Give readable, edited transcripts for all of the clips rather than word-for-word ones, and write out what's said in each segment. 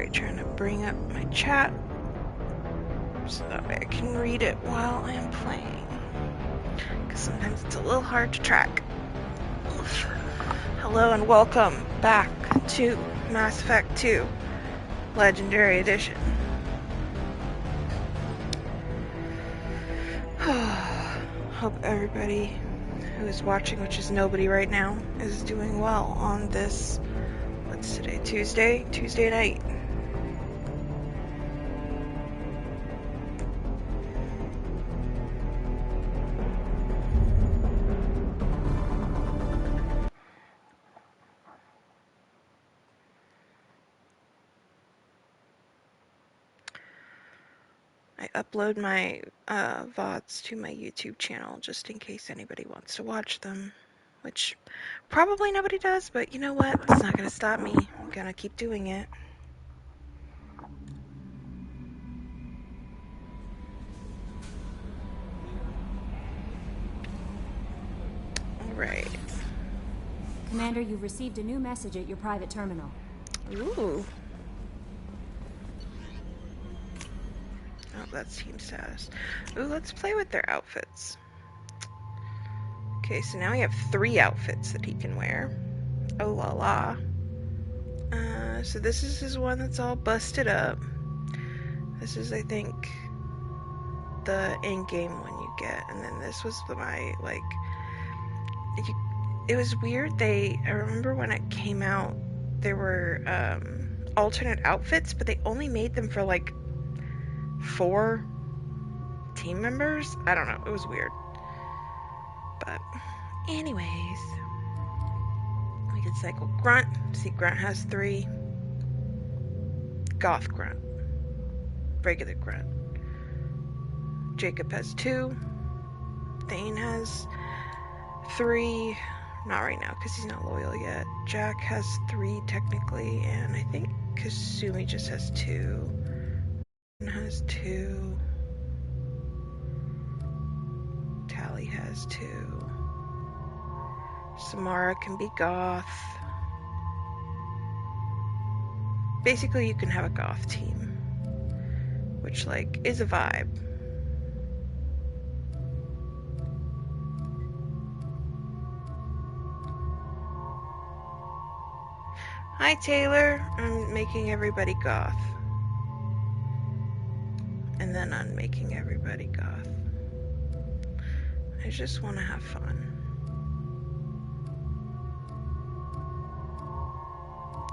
Sorry, trying to bring up my chat so that way I can read it while I'm playing. Because sometimes it's a little hard to track. Oof. Hello and welcome back to Mass Effect 2 Legendary Edition. Hope everybody who is watching, which is nobody right now, is doing well on this, what's today, Tuesday night. I upload my VODs to my YouTube channel just in case anybody wants to watch them, which probably nobody does, but you know what? It's not going to stop me. I'm going to keep doing it. Alright. Commander, you've received a new message at your private terminal. Ooh. Oh, that's team status. Ooh, let's play with their outfits. Okay, so now we have 3 outfits that he can wear. Oh la la. So this is his one that's all busted up. This is, I think, the in-game one you get. And then this was my, like... It was weird. I remember when it came out, there were alternate outfits, but they only made them for, like, 4 team members? I don't know. It was weird. But, anyways. We can cycle Grunt. See, Grunt has 3. Goth Grunt. Regular Grunt. Jacob has 2. Thane has 3. Not right now, because he's not loyal yet. Jack has 3, technically, and I think Kasumi just has 2. Has 2. Tally has 2. Samara can be goth. Basically, you can have a goth team, which, like, is a vibe. Hi, Taylor. I'm making everybody goth. And then I'm making everybody goth. I just want to have fun.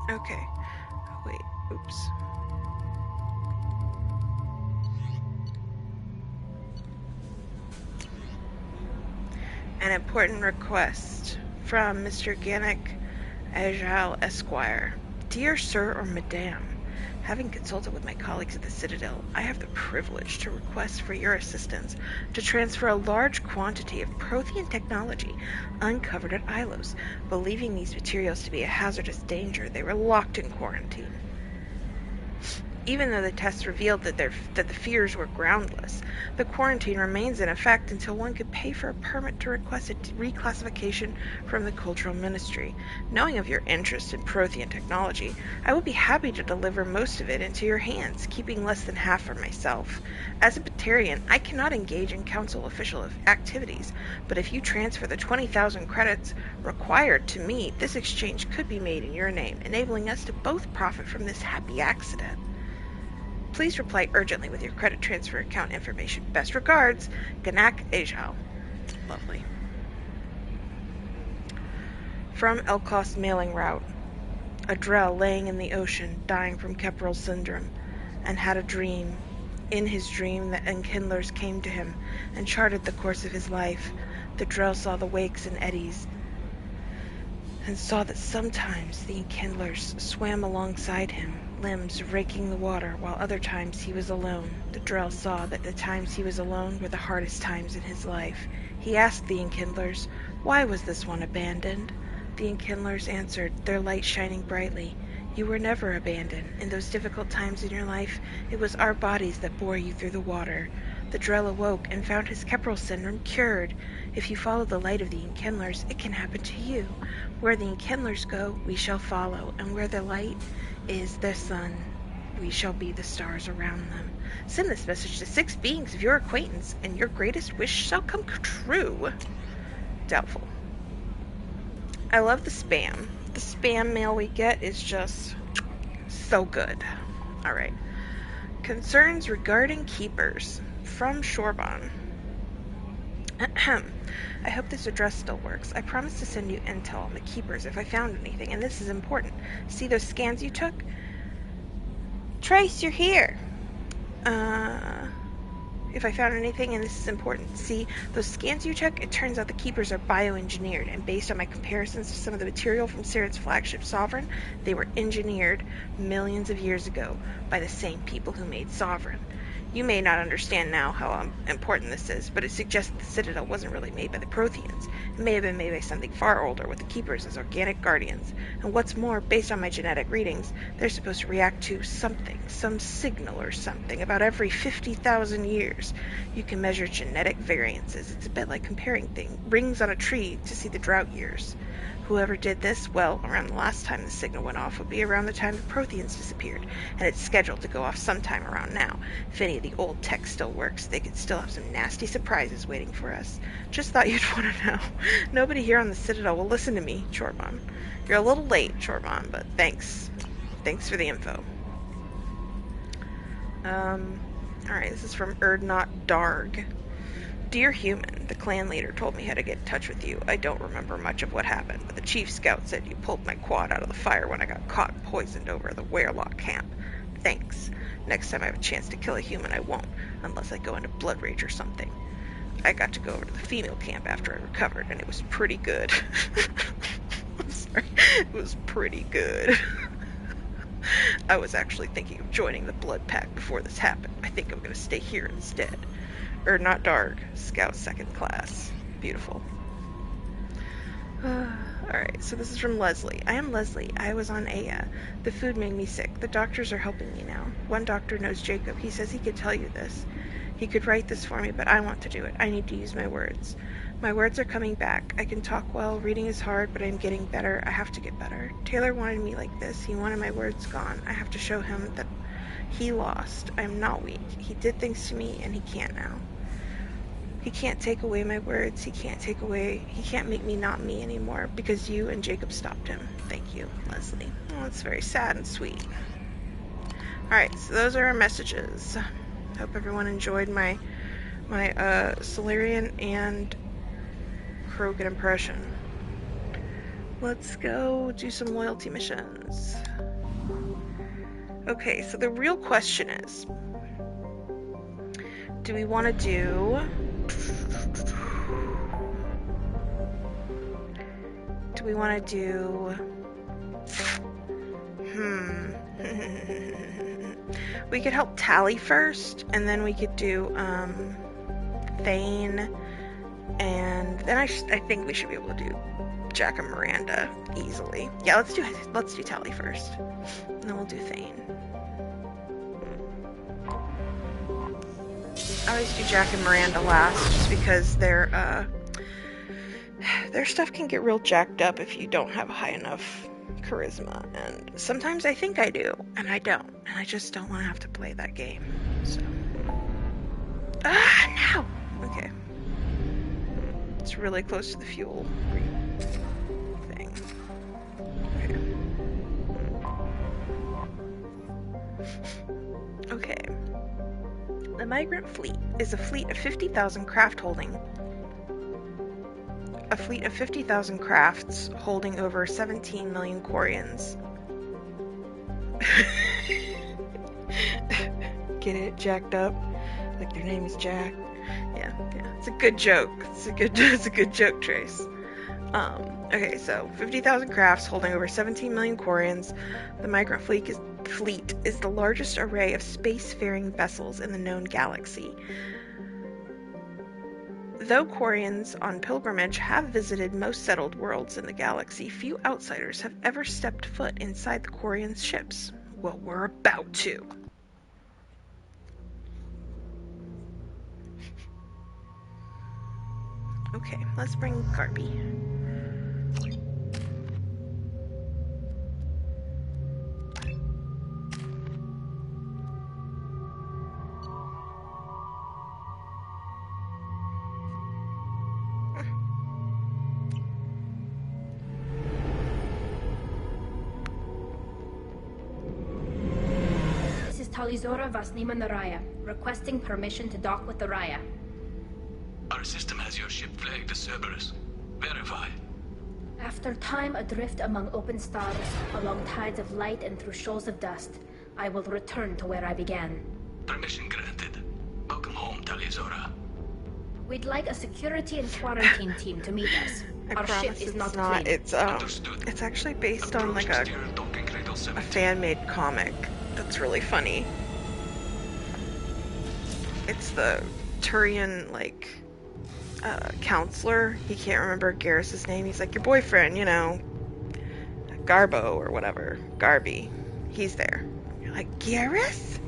Okay. Oh, wait. Oops. An important request from Mr. Gannick Agile Esquire. Dear Sir or Madame, having consulted with my colleagues at the Citadel, I have the privilege to request for your assistance to transfer a large quantity of Prothean technology uncovered at Ilos. Believing these materials to be a hazardous danger, they were locked in quarantine. Even though the tests revealed that the fears were groundless, the quarantine remains in effect until one could pay for a permit to request a reclassification from the Cultural Ministry. Knowing of your interest in Prothean technology, I would be happy to deliver most of it into your hands, keeping less than half for myself. As a Batarian, I cannot engage in Council official activities, but if you transfer the 20,000 credits required to me, this exchange could be made in your name, enabling us to both profit from this happy accident. Please reply urgently with your credit transfer account information. Best regards, Ganak Ajal. Lovely. From Elkos mailing route. A Drell laying in the ocean, dying from Keprel syndrome, and had a dream. In his dream, the Enkindlers came to him and charted the course of his life. The Drell saw the wakes and eddies, and saw that sometimes the Enkindlers swam alongside him, limbs raking the water, while other times he was alone. The Drell saw that the times he was alone were the hardest times in his life. He asked the Enkindlers, why was this one abandoned? The Enkindlers answered, their light shining brightly. You were never abandoned. In those difficult times in your life, it was our bodies that bore you through the water. The Drell awoke and found his Keprel syndrome cured. If you follow the light of the Enkindlers, it can happen to you. Where the Enkindlers go, we shall follow, and where the light is the sun. We shall be the stars around them. Send this message to 6 beings of your acquaintance, and your greatest wish shall come true. Doubtful. I love the spam. The spam mail we get is just so good. Alright. Concerns regarding keepers. From Shorbon. I hope this address still works. I promised to send you intel on the keepers if I found anything, and this is important. See those scans you took? Trace, you're here! If I found anything, and this is important. See, those scans you took, it turns out the keepers are bioengineered, and based on my comparisons to some of the material from Sirit's flagship Sovereign, they were engineered millions of years ago by the same people who made Sovereign. You may not understand now how important this is, but it suggests the Citadel wasn't really made by the Protheans. It may have been made by something far older, with the Keepers as organic guardians. And what's more, based on my genetic readings, they're supposed to react to something, some signal or something, about every 50,000 years. You can measure genetic variances. It's a bit like comparing rings on a tree to see the drought years. Whoever did this, well, around the last time the signal went off would be around the time the Protheans disappeared, and it's scheduled to go off sometime around now. If any of the old tech still works, they could still have some nasty surprises waiting for us. Just thought you'd want to know. Nobody here on the Citadel will listen to me, Chorbon. You're a little late, Chorbon, but thanks. Thanks for the info. Alright, this is from Erdnot Darg. Dear Human, the clan leader told me how to get in touch with you. I don't remember much of what happened, but the chief scout said you pulled my quad out of the fire when I got caught and poisoned over at the Werelock camp. Thanks. Next time I have a chance to kill a human, I won't, unless I go into blood rage or something. I got to go over to the female camp after I recovered, and it was pretty good. I'm sorry. It was pretty good. I was actually thinking of joining the Blood Pack before this happened. I think I'm going to stay here instead. Not Dark, Scout 2nd Class. Beautiful. Alright, so this is from Leslie. I am Leslie. I was on Aya. The food made me sick. The doctors are helping me now. One doctor knows Jacob. He says he could tell you this. He could write this for me, but I want to do it. I need to use my words. My words are coming back. I can talk well. Reading is hard, but I'm getting better. I have to get better. Taylor wanted me like this. He wanted my words gone. I have to show him that he lost. I am not weak. He did things to me, and he can't now. He can't take away my words. He can't make me not me anymore because you and Jacob stopped him. Thank you, Leslie. Oh, it's very sad and sweet. Alright, so those are our messages. Hope everyone enjoyed my Solarian and Krogan impression. Let's go do some loyalty missions. Okay, so the real question is, do we want to do... Do we want to do... We could help Tally first, and then we could do Thane, and then I think we should be able to do Jack and Miranda easily. Yeah, let's do Tally first, and then we'll do Thane. I always do Jack and Miranda last, just because their stuff can get real jacked up if you don't have high enough charisma, and sometimes I think I do, and I don't, and I just don't want to have to play that game, so... No! Okay. It's really close to the fuel thing. Okay. Okay. The Migrant Fleet is a fleet of 50,000 craft holding... A fleet of 50,000 crafts holding over 17 million Quarians. Get it? Jacked up? Like their name is Jack? Yeah. It's a good joke. It's a good joke, Trace. Okay, so 50,000 crafts holding over 17 million Quarians. The Migrant Fleet is the largest array of spacefaring vessels in the known galaxy. Though Quarians on pilgrimage have visited most settled worlds in the galaxy, few outsiders have ever stepped foot inside the Quarians' ships. Well, we're about to. Okay, let's bring Garby. Talizora Vasnima Naraya, requesting permission to dock with the Raya. Our system has your ship flagged as Cerberus. Verify. After time adrift among open stars, along tides of light and through shoals of dust, I will return to where I began. Permission granted. Welcome home, Talizora. We'd like a security and quarantine team to meet us. Our ship is not clean. It's actually based on like a fan-made comic that's really funny. It's the Turian counselor. He can't remember Garrus's name. He's like, your boyfriend, you know, Garbo or whatever, Garby. He's there. You're like, Garrus?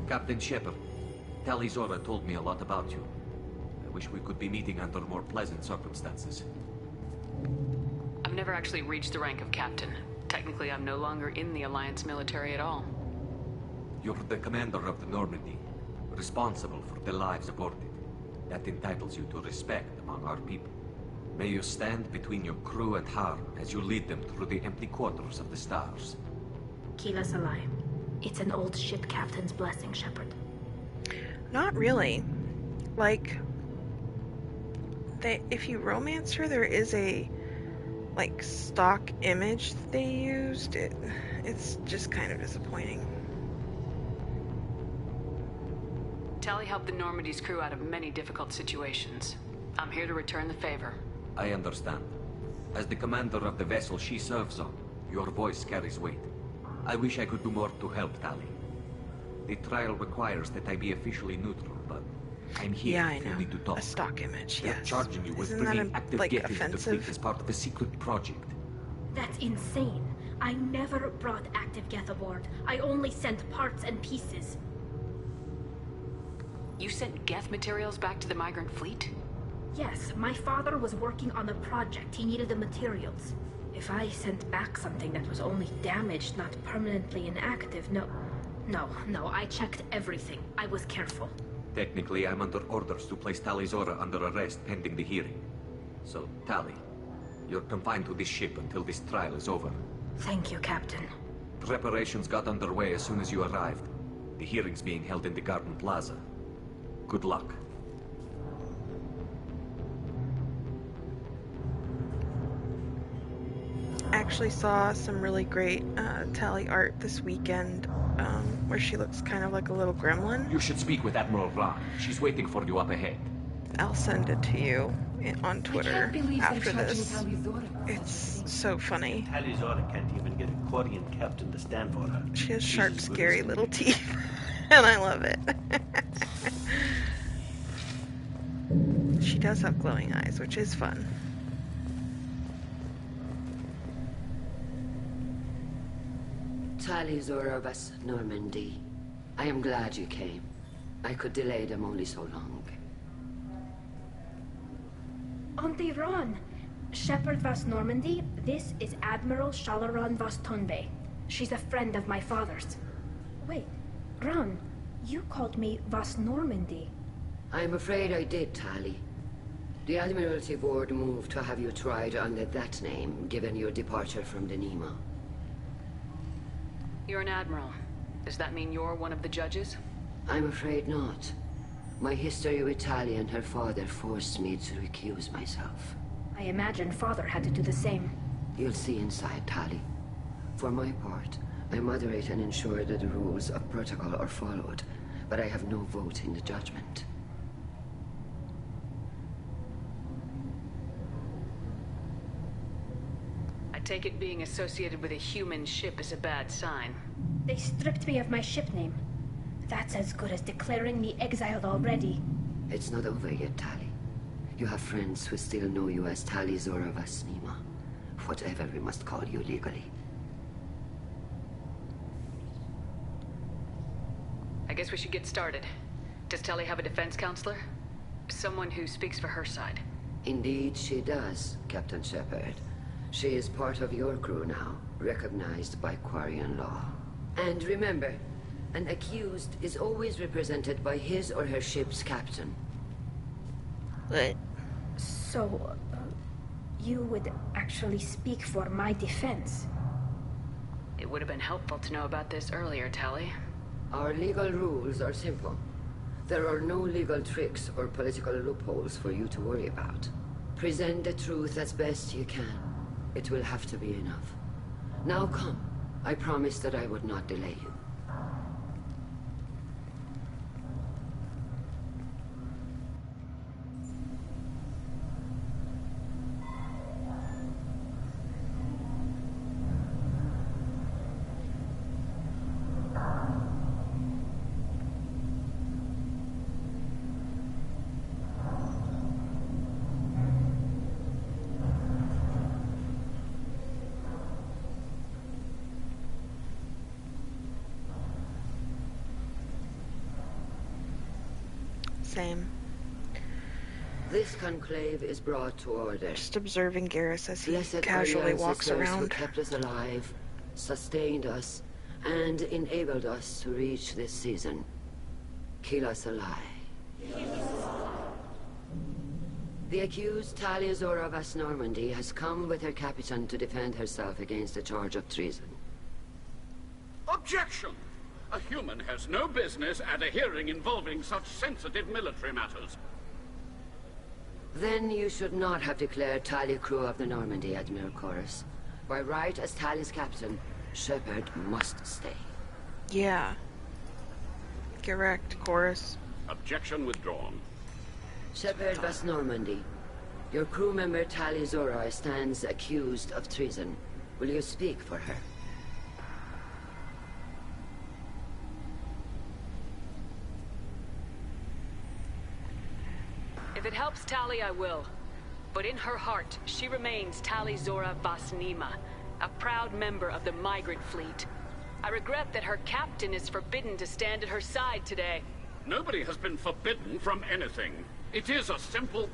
Captain Shepard, Talizora told me a lot about you. I wish we could be meeting under more pleasant circumstances. I've never actually reached the rank of captain. Technically, I'm no longer in the Alliance military at all. You're the commander of the Normandy, responsible for the lives aborted. That entitles you to respect among our people. May you stand between your crew and harm as you lead them through the empty quarters of the stars. Kila Salai. It's an old ship captain's blessing, Shepard. Not really. Like, if you romance her, there is a stock image that they used. It's just kind of disappointing. Tali helped the Normandy's crew out of many difficult situations. I'm here to return the favor. I understand. As the commander of the vessel she serves on, your voice carries weight. I wish I could do more to help Tali. The trial requires that I be officially neutral, but I'm here if you need to talk. A stock image, They're yes. charging you with Isn't bringing that active Geth into the offensive? fleet as part of a secret project. That's insane. I never brought active Geth aboard. I only sent parts and pieces. You sent Geth materials back to the migrant fleet? Yes, my father was working on a project. He needed the materials. If I sent back something that was only damaged, not permanently inactive, no, I checked everything. I was careful. Technically, I'm under orders to place Talizora under arrest pending the hearing. So, Tali, you're confined to this ship until this trial is over. Thank you, Captain. Preparations got underway as soon as you arrived. The hearing's being held in the Garden Plaza. Good luck. Actually saw some really great Tali art this weekend, where she looks kind of like a little gremlin. You should speak with Admiral Ron. She's waiting for you up ahead. I'll send it to you on Twitter after this. It's so funny. Talizora can't even get a Quarian captain to stand for her. She has sharp, scary little teeth, and I love it. She does have glowing eyes, which is fun. Talizora Vas Normandy. I am glad you came. I could delay them only so long. Auntie Ron! Shepard Vas Normandy, this is Admiral Shalaron Vas Tonbe. She's a friend of my father's. Wait, Ron, you called me Vas Normandy. I'm afraid I did, Tali. The Admiralty Board moved to have you tried under that name, given your departure from the Nima. You're an admiral. Does that mean you're one of the judges? I'm afraid not. My history with Tali and her father forced me to recuse myself. I imagine father had to do the same. You'll see inside, Tali. For my part, I moderate and ensure that the rules of protocol are followed, but I have no vote in the judgment. I take it being associated with a human ship is a bad sign. They stripped me of my ship name. That's as good as declaring me exiled already. It's not over yet, Tali. You have friends who still know you as Talizora Vasnima. Whatever we must call you legally. I guess we should get started. Does Tali have a defense counselor? Someone who speaks for her side. Indeed she does, Captain Shepard. She is part of your crew now, recognized by Quarian law. And remember, an accused is always represented by his or her ship's captain. What? So, you would actually speak for my defense. It would have been helpful to know about this earlier, Tali. Our legal rules are simple. There are no legal tricks or political loopholes for you to worry about. Present the truth as best you can. It will have to be enough. Now come. I promised that I would not delay you. Same. This conclave is brought to order. Just observing Garrus as he Blessed casually are the walks ancestors who around. kept us alive, sustained us, and enabled us to reach this season. Keep us alive. The accused Talia Zora Vas Normandy has come with her captain to defend herself against a charge of treason. Objection! A human has no business at a hearing involving such sensitive military matters. Then you should not have declared Talia crew of the Normandy, Admiral Chorus. By right as Talia's captain, Shepard must stay. Yeah. Correct, Chorus. Objection withdrawn. Shepard Vas Normandy, your crew member Talia Zora stands accused of treason. Will you speak for her? If it helps Tali, I will. But in her heart, she remains Tali Zora Vas Nima, a proud member of the migrant fleet. I regret that her captain is forbidden to stand at her side today. Nobody has been forbidden from anything. It is a simple...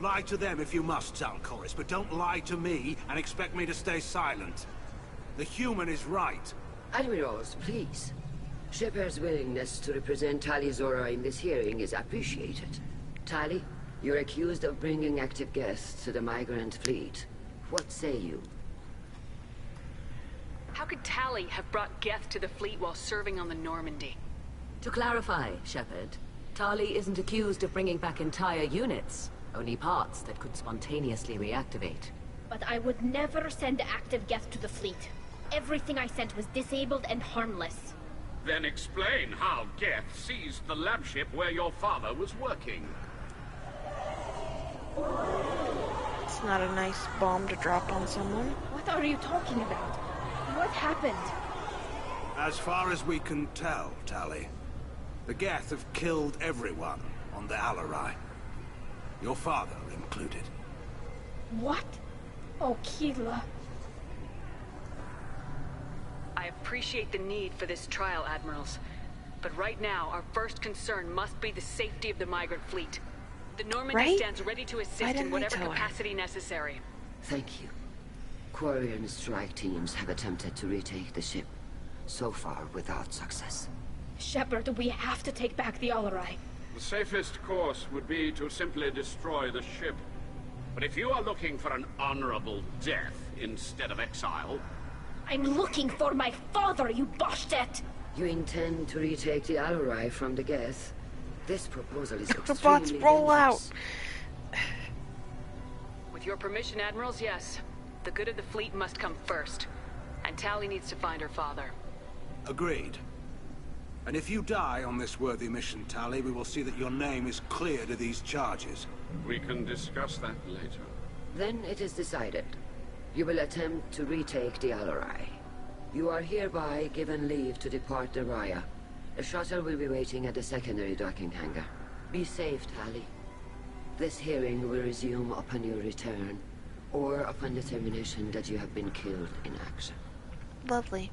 Lie to them if you must, Chorus, but don't lie to me and expect me to stay silent. The human is right. Admirals, please. Shepard's willingness to represent Tali Zora in this hearing is appreciated. Tali, you're accused of bringing active guests to the migrant fleet. What say you? How could Tali have brought Geth to the fleet while serving on the Normandy? To clarify, Shepard, Tali isn't accused of bringing back entire units, only parts that could spontaneously reactivate. But I would never send active Geth to the fleet. Everything I sent was disabled and harmless. Then explain how Geth seized the lab ship where your father was working. It's not a nice bomb to drop on someone. What are you talking about? What happened? As far as we can tell, Tali, the Geth have killed everyone on the Alarai. Your father included. What? Oh, Keela. I appreciate the need for this trial, Admirals. But right now, our first concern must be the safety of the migrant fleet. The Normandy Right? stands ready to Why assist didn't in we whatever tell her? capacity necessary. Thank you. Quarian strike teams have attempted to retake the ship, so far without success. Shepard, we have to take back the Alarai. The safest course would be to simply destroy the ship. But if you are looking for an honorable death instead of exile... I'm looking for my father, you bastet! You intend to retake the Alarai from the Geth? This proposal is The extremely bots roll dangerous. With your permission, Admirals, yes. The good of the fleet must come first. And Tali needs to find her father. Agreed. And if you die on this worthy mission, Tali, we will see that your name is cleared of these charges. We can discuss that later. Then it is decided. You will attempt to retake the Alarai. You are hereby given leave to depart the Raya. A shuttle will be waiting at the secondary docking hangar. Be safe, Tali. This hearing will resume upon your return, or upon determination that you have been killed in action. Lovely.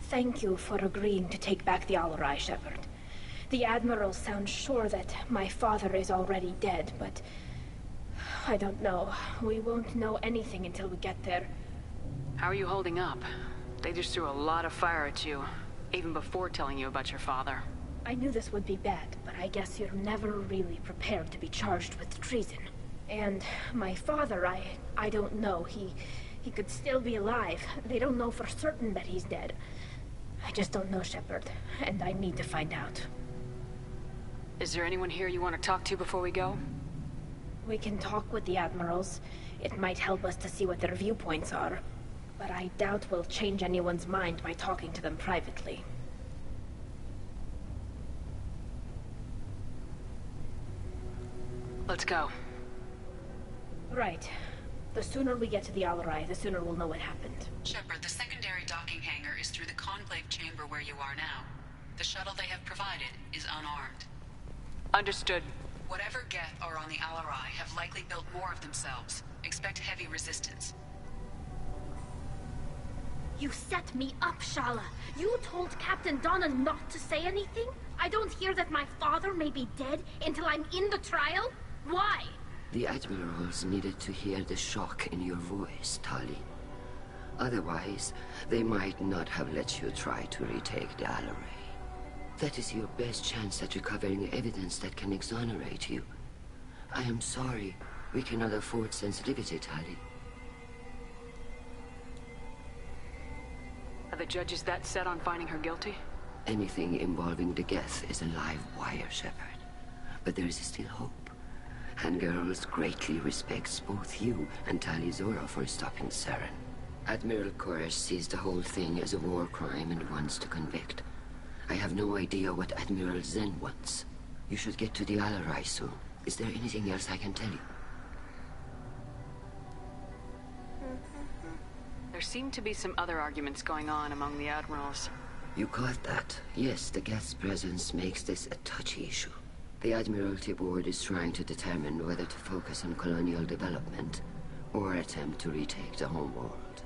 Thank you for agreeing to take back the Alarai, Shepard. The Admiral sounds sure that my father is already dead, but I don't know. We won't know anything until we get there. How are you holding up? They just threw a lot of fire at you, even before telling you about your father. I knew this would be bad, but I guess you're never really prepared to be charged with treason. And my father, I don't know. He could still be alive. They don't know for certain that he's dead. I just don't know, Shepard, and I need to find out. Is there anyone here you want to talk to before we go? We can talk with the admirals. It might help us to see what their viewpoints are. But I doubt we'll change anyone's mind by talking to them privately. Let's go. Right. The sooner we get to the Alarai, the sooner we'll know what happened. Shepard, the secondary docking hangar is through the conclave chamber where you are now. The shuttle they have provided is unarmed. Understood. Whatever Geth are on the Alarai have likely built more of themselves. Expect heavy resistance. You set me up, Shala. You told Captain Donna not to say anything? I don't hear that my father may be dead until I'm in the trial? Why? The admirals needed to hear the shock in your voice, Tali. Otherwise, they might not have let you try to retake the Alarai. That is your best chance at recovering evidence that can exonerate you. I am sorry. We cannot afford sensitivity, Tali. Are the judges that set on finding her guilty? Anything involving the Geth is a live wire, Shepard. But there is still hope. And girls greatly respects both you and Tali Zora for stopping Saren. Admiral Koresh sees the whole thing as a war crime and wants to convict. I have no idea what Admiral Zen wants. You should get to the Alarai soon. Is there anything else I can tell you? There seem to be some other arguments going on among the admirals. You caught that. Yes, the Geth's presence makes this a touchy issue. The Admiralty Board is trying to determine whether to focus on colonial development or attempt to retake the homeworld.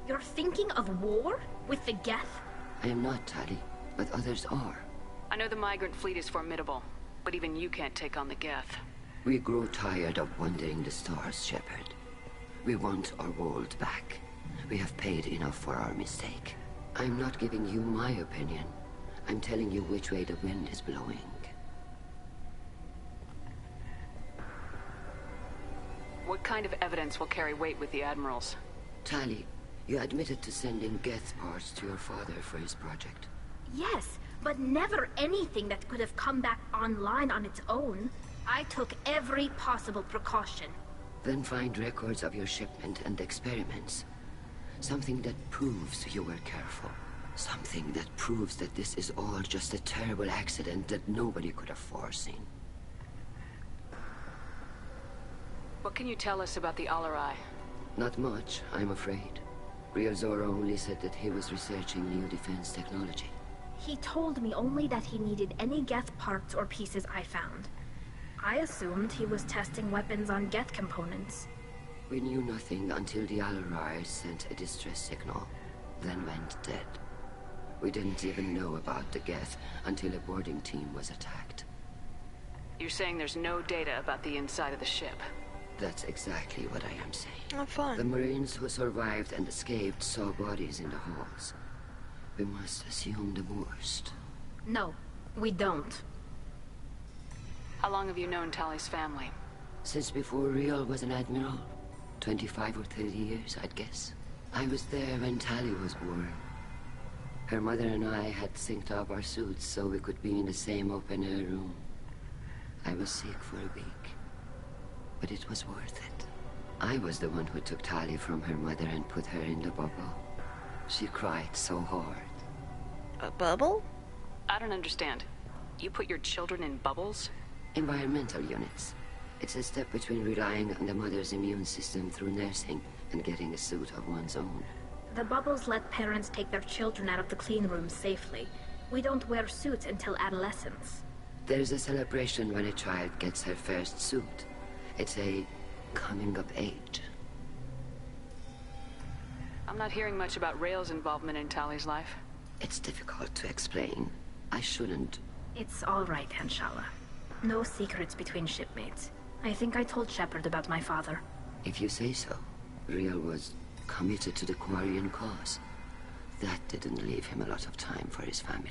You're thinking of war? With the Geth? I am not, Tali, but others are. I know the migrant fleet is formidable, but even you can't take on the Geth. We grow tired of wandering the stars, Shepard. We want our world back. We have paid enough for our mistake. I'm not giving you my opinion. I'm telling you which way the wind is blowing. What kind of evidence will carry weight with the admirals? Tali, you admitted to sending Geth parts to your father for his project. Yes, but never anything that could have come back online on its own. I took every possible precaution. Then find records of your shipment and experiments. Something that proves you were careful. Something that proves that this is all just a terrible accident that nobody could have foreseen. What can you tell us about the Alarai? Not much, I'm afraid. Real Zora only said that he was researching new defense technology. He told me only that he needed any Geth parts or pieces I found. I assumed he was testing weapons on Geth components. We knew nothing until the Alarai sent a distress signal, then went dead. We didn't even know about the Geth until a boarding team was attacked. You're saying there's no data about the inside of the ship? That's exactly what I am saying. Oh, fun. The Marines who survived and escaped saw bodies in the halls. We must assume the worst. No, we don't. How long have you known Tali's family? Since before Real was an admiral. 25 or 30 years, I'd guess. I was there when Tali was born. Her mother and I had synced up our suits so we could be in the same open-air room. I was sick for a week, but it was worth it. I was the one who took Tali from her mother and put her in the bubble. She cried so hard. A bubble? I don't understand. You put your children in bubbles? Environmental units. It's a step between relying on the mother's immune system through nursing and getting a suit of one's own. The bubbles let parents take their children out of the clean rooms safely. We don't wear suits until adolescence. There's a celebration when a child gets her first suit. It's a coming of age. I'm not hearing much about Rail's involvement in Tali's life. It's difficult to explain. I shouldn't. It's all right, Hanshala. No secrets between shipmates. I think I told Shepard about my father. If you say so. Riel was committed to the Quarian cause. That didn't leave him a lot of time for his family.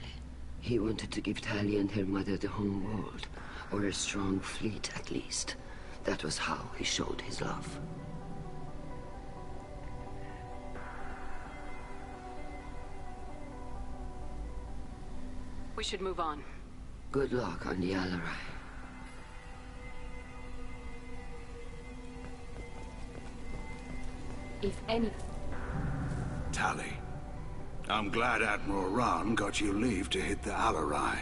He wanted to give Tali and her mother the home world, or a strong fleet at least. That was how he showed his love. We should move on. Good luck on the Alarai. If any... Tali, I'm glad Admiral Rahn got you leave to hit the Alarai.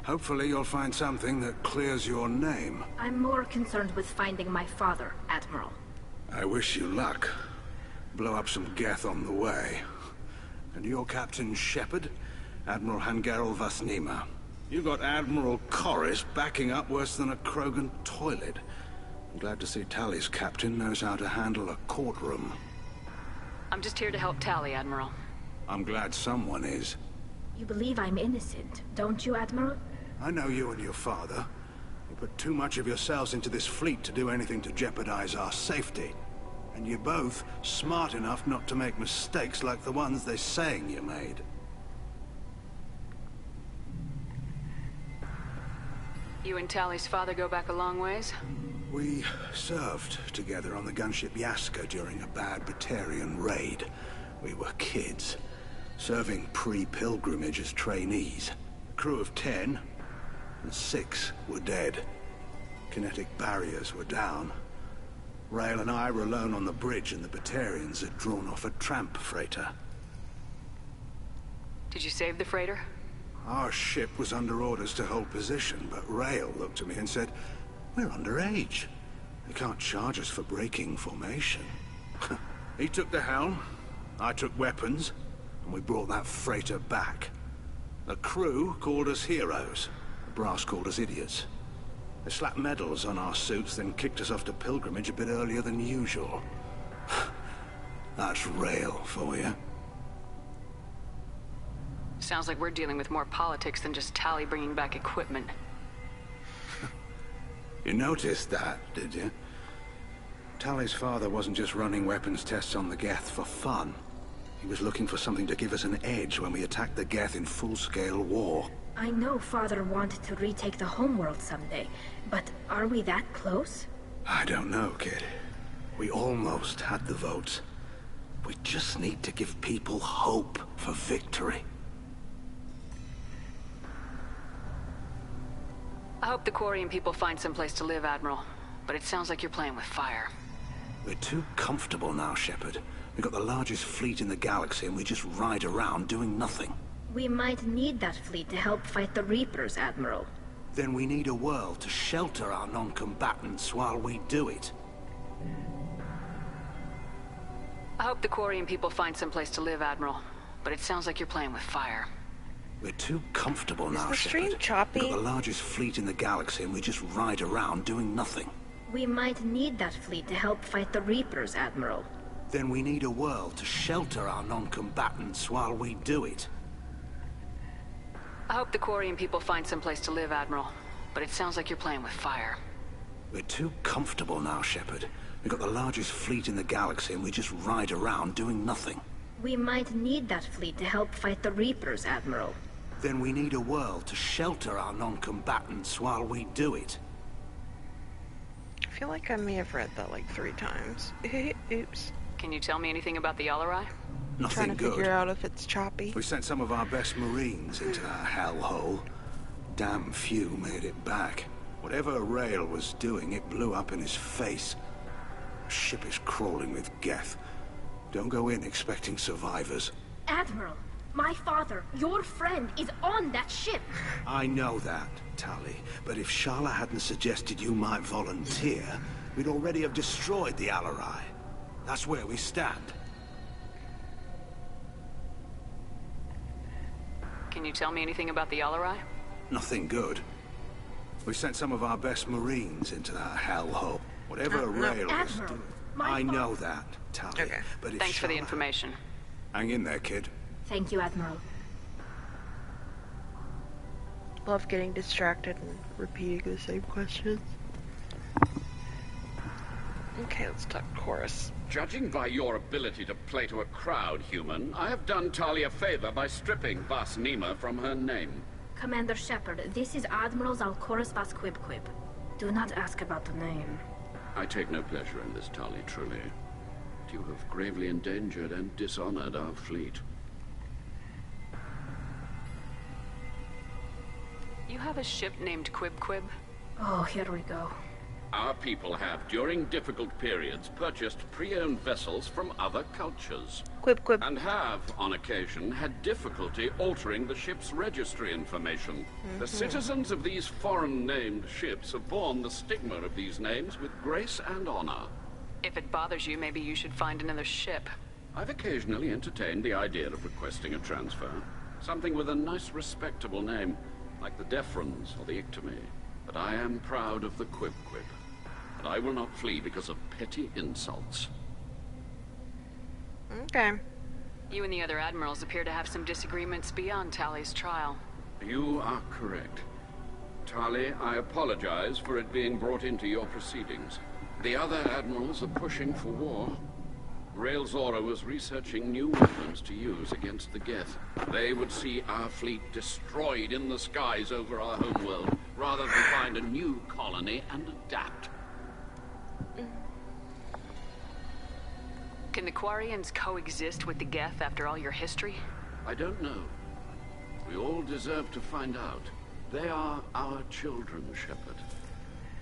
Hopefully you'll find something that clears your name. I'm more concerned with finding my father, Admiral. I wish you luck. Blow up some Geth on the way. And your Captain Shepard, Admiral Hangarel Vasnima. You got Admiral Corris backing up worse than a Krogan toilet. I'm glad to see Tali's captain knows how to handle a courtroom. I'm just here to help Tali, Admiral. I'm glad someone is. You believe I'm innocent, don't you, Admiral? I know you and your father. You put too much of yourselves into this fleet to do anything to jeopardize our safety. And you're both smart enough not to make mistakes like the ones they're saying you made. You and Tali's father go back a long ways? We served together on the gunship Yaska during a bad Batarian raid. We were kids, serving pre-pilgrimage as trainees. A crew of 10, and 6 were dead. Kinetic barriers were down. Rael and I were alone on the bridge, and the Batarians had drawn off a tramp freighter. Did you save the freighter? Our ship was under orders to hold position, but Rael looked at me and said, "We're underage. They can't charge us for breaking formation." He took the helm, I took weapons, and we brought that freighter back. The crew called us heroes. The brass called us idiots. They slapped medals on our suits, then kicked us off to pilgrimage a bit earlier than usual. That's Rael for you. Sounds like we're dealing with more politics than just Tali bringing back equipment. You noticed that, did you? Tali's father wasn't just running weapons tests on the Geth for fun. He was looking for something to give us an edge when we attacked the Geth in full-scale war. I know Father wanted to retake the homeworld someday, but are we that close? I don't know, kid. We almost had the votes. We just need to give people hope for victory. I hope the Quarian people find some place to live, Admiral. But it sounds like you're playing with fire. We're too comfortable now, Shepard. We've got the largest fleet in the galaxy and we just ride around doing nothing. We might need that fleet to help fight the Reapers, Admiral. Then we need a world to shelter our non-combatants while we do it. I hope the Quarian people find some place to live, Admiral. But it sounds like you're playing with fire. We're too comfortable now, Is the stream Shepard. choppy? We've got the largest fleet in the galaxy and we just ride around doing nothing. We might need that fleet to help fight the Reapers, Admiral. Then we need a world to shelter our non-combatants while we do it. I hope the Quarian people find some place to live, Admiral. But it sounds like you're playing with fire. We're too comfortable now, Shepard. We've got the largest fleet in the galaxy and we just ride around doing nothing. We might need that fleet to help fight the Reapers, Admiral. Then we need a world to shelter our non-combatants while we do it. I feel like I may have read that like 3 times. Oops. Can you tell me anything about the Alarai? Nothing Trying to good. figure out if it's choppy. We sent some of our best Marines into that hellhole. Damn few made it back. Whatever Rael was doing, it blew up in his face. The ship is crawling with Geth. Don't go in expecting survivors. Admiral, my father, your friend, is on that ship. I know that, Tali. But if Shala hadn't suggested you might volunteer, we'd already have destroyed the Alarai. That's where we stand. Can you tell me anything about the Alarai? Nothing good. We sent some of our best Marines into that hellhole. Whatever Rael was Admiral, doing. my I know that, Tali. Okay. But if Thanks for the Shala- information. Hang in there, kid. Thank you, Admiral. Love getting distracted and repeating the same questions. Okay, let's talk chorus. Judging by your ability to play to a crowd, human, I have done Tali a favor by stripping Vas Nima from her name. Commander Shepard, this is Admiral Zalkoris Vas Quibquib. Do not ask about the name. I take no pleasure in this, Tali, truly. You have gravely endangered and dishonored our fleet. You have a ship named Quib? Oh, here we go. Our people have, during difficult periods, purchased pre-owned vessels from other cultures. Quib. And have, on occasion, had difficulty altering the ship's registry information. The citizens of these foreign-named ships have borne the stigma of these names with grace and honor. If it bothers you, maybe you should find another ship. I've occasionally entertained the idea of requesting a transfer. Something with a nice, respectable name, like the Defrons or the Ictomy. But I am proud of the Quib. And I will not flee because of petty insults. Okay. You and the other admirals appear to have some disagreements beyond Tali's trial. You are correct. Tali, I apologize for it being brought into your proceedings. The other admirals are pushing for war. Rael Zora was researching new weapons to use against the Geth. They would see our fleet destroyed in the skies over our homeworld, rather than find a new colony and adapt. Can the Quarians coexist with the Geth after all your history? I don't know. We all deserve to find out. They are our children, Shepard.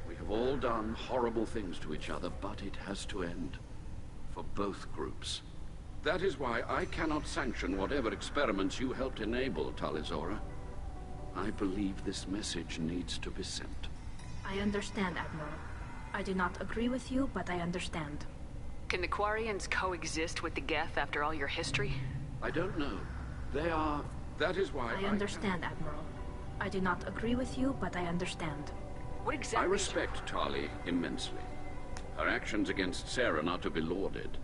We have all done horrible things to each other, but it has to end. For both groups. That is why I cannot sanction whatever experiments you helped enable, Tali Zora. I believe this message needs to be sent. I understand, Admiral. I do not agree with you, but I understand. Can the Quarians coexist with the Geth after all your history? I don't know. They are... That is why I understand, Admiral. I do not agree with you, but I understand. What exactly... I respect Tali immensely. Her actions against Saren are to be lauded.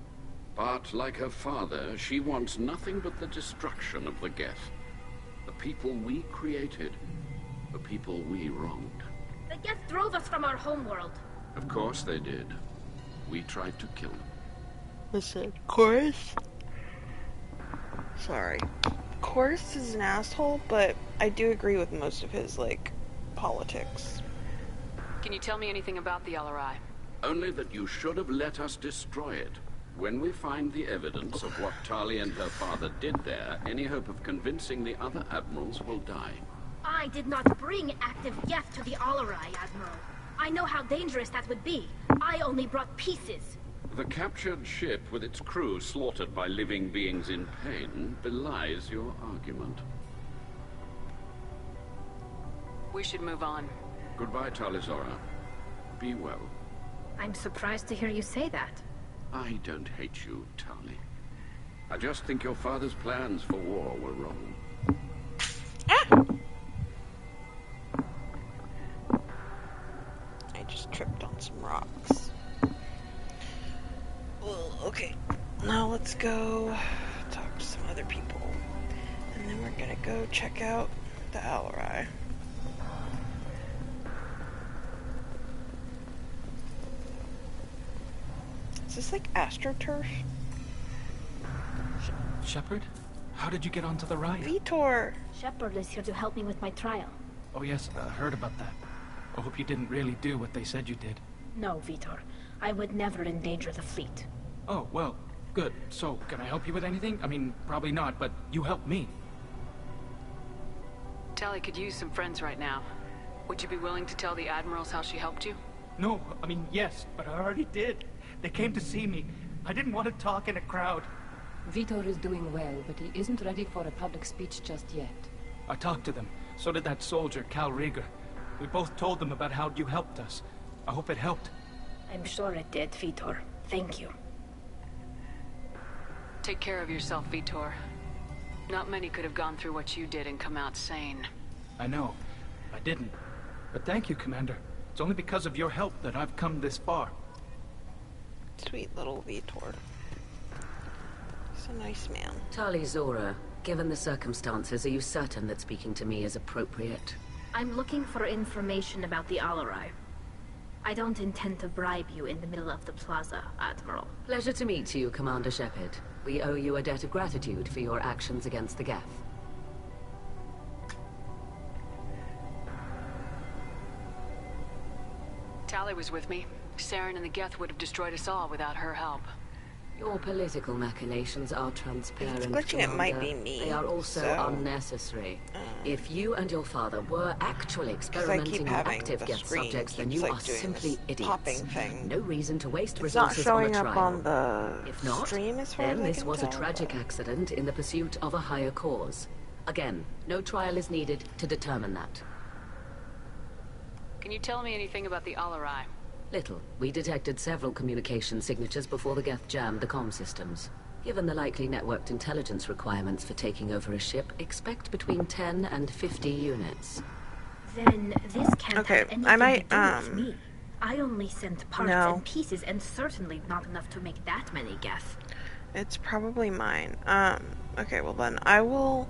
But, like her father, she wants nothing but the destruction of the Geth. The people we created. The people we wronged. The Geth drove us from our homeworld. Of course they did. We tried to kill them. Listen, Chorus? Sorry. Chorus is an asshole, but I do agree with most of his, politics. Can you tell me anything about the LRI? Only that you should have let us destroy it. When we find the evidence of what Tali and her father did there, any hope of convincing the other admirals will die. I did not bring active Geth to the Alarai, Admiral. I know how dangerous that would be. I only brought pieces. The captured ship with its crew slaughtered by living beings in pain belies your argument. We should move on. Goodbye, Tali Zora. Be well. I'm surprised to hear you say that. I don't hate you, Tali. I just think your father's plans for war were wrong. I just tripped on some rocks. Well, okay. Now let's go talk to some other people. And then we're gonna go check out the Alarai. Is this like AstroTurf? Shepard? How did you get onto the ride? Vitor! Shepard is here to help me with my trial. Oh yes, I heard about that. I hope you didn't really do what they said you did. No, Vitor. I would never endanger the fleet. Oh, well, good. So, can I help you with anything? I mean, probably not, but you helped me. Tali could use some friends right now. Would you be willing to tell the admirals how she helped you? No, I mean, yes, but I already did. They came to see me. I didn't want to talk in a crowd. Vitor is doing well, but he isn't ready for a public speech just yet. I talked to them. So did that soldier, Cal Rieger. We both told them about how you helped us. I hope it helped. I'm sure it did, Vitor. Thank you. Take care of yourself, Vitor. Not many could have gone through what you did and come out sane. I know. I didn't. But thank you, Commander. It's only because of your help that I've come this far. Sweet little Vitor. He's a nice man. Tali Zora, given the circumstances, are you certain that speaking to me is appropriate? I'm looking for information about the Alarai. I don't intend to bribe you in the middle of the plaza, Admiral. Pleasure to meet you, Commander Shepard. We owe you a debt of gratitude for your actions against the Geth. Tali was with me. Saren and the Geth would have destroyed us all without her help. Your political machinations are transparent, It's glitching, it might be me. They are also unnecessary. If you and your father were actually experimenting on active Geth subjects, then you are simply idiots. No reason to waste resources on a trial. It's not showing up on the If not, stream as far then as I this can was a tell, tragic accident in the pursuit of a higher cause. Again, no trial is needed to determine that. Can you tell me anything about the Alarai? Little. We detected several communication signatures before the Geth jammed the comm systems. Given the likely networked intelligence requirements for taking over a ship, expect between 10 and 50 units. Then this can't have anything I might, to do with me. I only sent parts No. and pieces, and certainly not enough to make that many Geth. It's probably mine. Okay, well then I will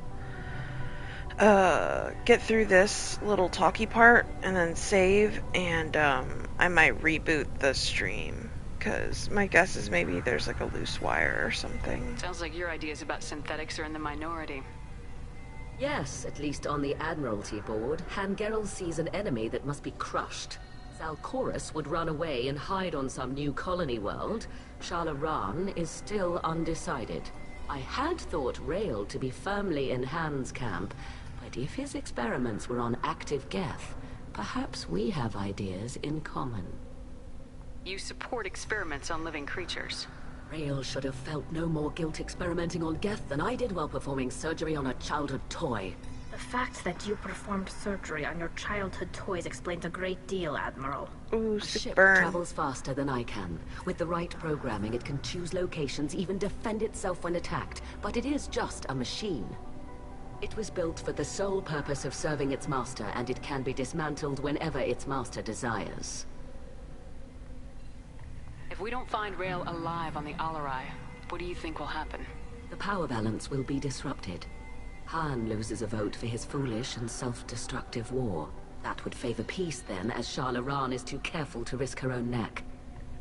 get through this little talky part and then save, and I might reboot the stream, because my guess is maybe there's like a loose wire or something. Sounds like your ideas about synthetics are in the minority. Yes, at least on the Admiralty board, Hangerel sees an enemy that must be crushed. Zalcorus would run away and hide on some new colony world. Shalaran is still undecided. I had thought Rail to be firmly in Han's camp, but if his experiments were on active Geth, perhaps we have ideas in common. You support experiments on living creatures. Rail should have felt no more guilt experimenting on Geth than I did while performing surgery on a childhood toy. The fact that you performed surgery on your childhood toys explains a great deal, Admiral. Ooh, A sick ship burn. travels faster than I can. With the right programming, it can choose locations, even defend itself when attacked. But it is just a machine. It was built for the sole purpose of serving its master, and it can be dismantled whenever its master desires. If we don't find Rail alive on the Alarai, what do you think will happen? The power balance will be disrupted. Han loses a vote for his foolish and self-destructive war. That would favor peace then, as Shalaran is too careful to risk her own neck.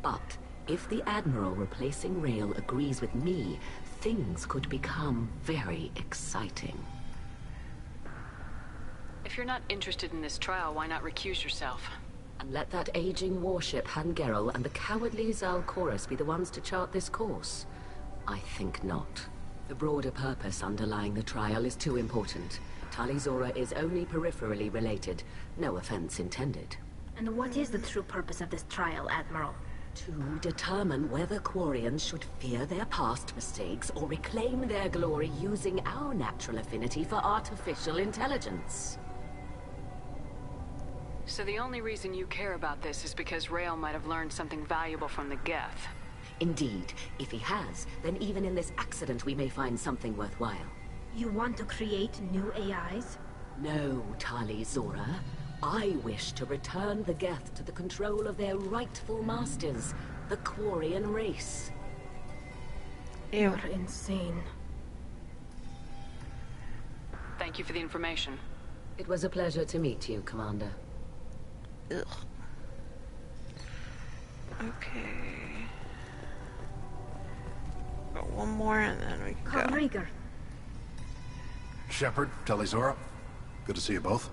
But if the Admiral replacing Rail agrees with me, things could become very exciting. If you're not interested in this trial, why not recuse yourself? And let that aging warship Hangerel and the cowardly Zalcorus be the ones to chart this course? I think not. The broader purpose underlying the trial is too important. Tali Zora is only peripherally related. No offense intended. And what is the true purpose of this trial, Admiral? To determine whether Quarians should fear their past mistakes or reclaim their glory using our natural affinity for artificial intelligence. So the only reason you care about this is because Rail might have learned something valuable from the Geth. Indeed. If he has, then even in this accident we may find something worthwhile. You want to create new AIs? No, Tali Zora. I wish to return the Geth to the control of their rightful masters, the Quarian race. Ew. You're insane. Thank you for the information. It was a pleasure to meet you, Commander. Ugh. Okay. Got one more and then we can go. Rieger. Shepard, Tali Zora. Good to see you both.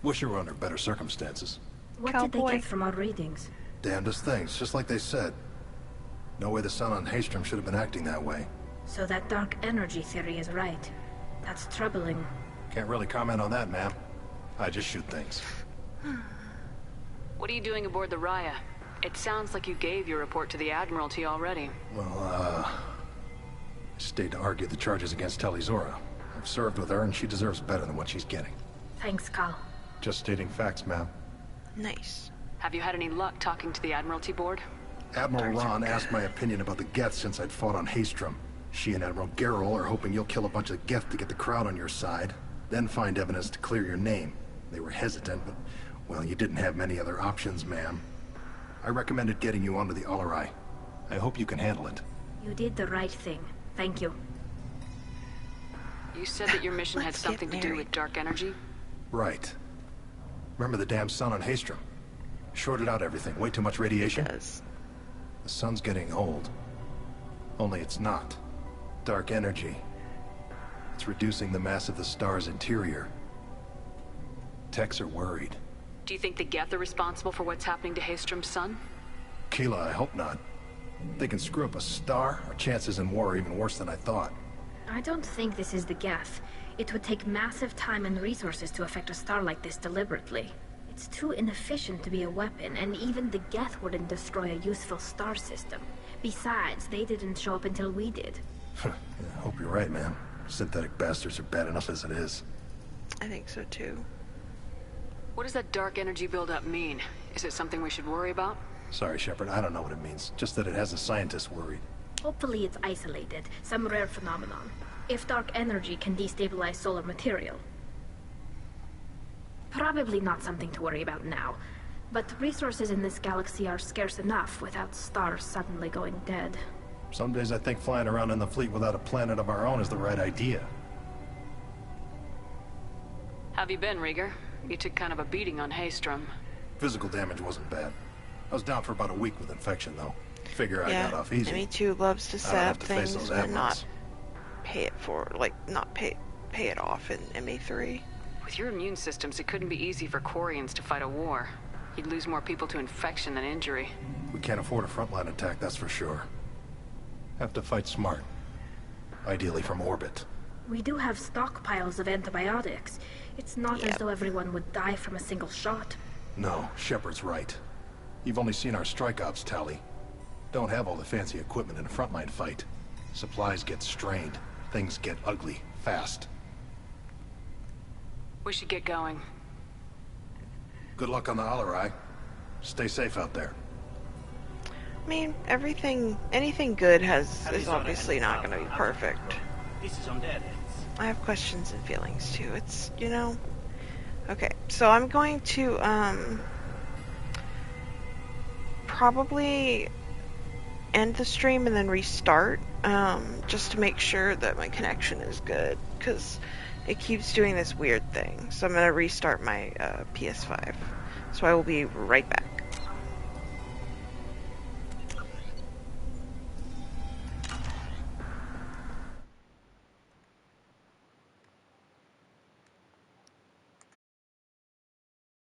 Wish you were under better circumstances. What did they get from our readings? Damnedest things, just like they said. No way the sun on Haystrom should have been acting that way. So that dark energy theory is right. That's troubling. Can't really comment on that, ma'am. I just shoot things. What are you doing aboard the Raya? It sounds like you gave your report to the Admiralty already. Well, I stayed to argue the charges against Tali Zora. I've served with her, and she deserves better than what she's getting. Thanks, Cal. Just stating facts, ma'am. Nice. Have you had any luck talking to the Admiralty board? Admiral Ron asked my opinion about the Geth since I'd fought on Haystrom. She and Admiral Gerrel are hoping you'll kill a bunch of Geth to get the crowd on your side, then find evidence to clear your name. They were hesitant, but, well, you didn't have many other options, ma'am. I recommended getting you onto the Alarai. I hope you can handle it. You did the right thing. Thank you. You said that your mission had something to do with dark energy? Right. Remember the damn sun on Haystrom? Shorted out everything. Way too much radiation? It does. The sun's getting old. Only it's not. Dark energy. It's reducing the mass of the star's interior. Techs are worried. Do you think the Geth are responsible for what's happening to Haystrom's son? Keela, I hope not. If they can screw up a star, our chances in war are even worse than I thought. I don't think this is the Geth. It would take massive time and resources to affect a star like this deliberately. It's too inefficient to be a weapon, and even the Geth wouldn't destroy a useful star system. Besides, they didn't show up until we did. Yeah, I hope you're right, man. Synthetic bastards are bad enough as it is. I think so too. What does that dark energy buildup mean? Is it something we should worry about? Sorry, Shepard, I don't know what it means. Just that it has the scientists worried. Hopefully it's isolated, some rare phenomenon. If dark energy can destabilize solar material. Probably not something to worry about now. But resources in this galaxy are scarce enough without stars suddenly going dead. Some days I think flying around in the fleet without a planet of our own is the right idea. Have you been, Rieger? You took kind of a beating on Haystrom. Physical damage wasn't bad. I was down for about a week with infection, though. Figure I Yeah, got off easy. ME2 loves to I don't set have up to face things those and not admirals. pay it for, like, not pay it off in ME3. With your immune systems, it couldn't be easy for Quarians to fight a war. You'd lose more people to infection than injury. We can't afford a frontline attack, that's for sure. Have to fight smart. Ideally from orbit. We do have stockpiles of antibiotics. It's not as though everyone would die from a single shot. No, Shepard's right. You've only seen our strike ops tally. Don't have all the fancy equipment in a frontline fight. Supplies get strained. Things get ugly, fast. We should get going. Good luck on the Alarai. Stay safe out there. I mean, anything good is obviously not going to be perfect. This is undead. I have questions and feelings too. It's, you know. Okay, so I'm going to probably end the stream and then restart, just to make sure that my connection is good, because it keeps doing this weird thing. So I'm going to restart my PS5. So I will be right back.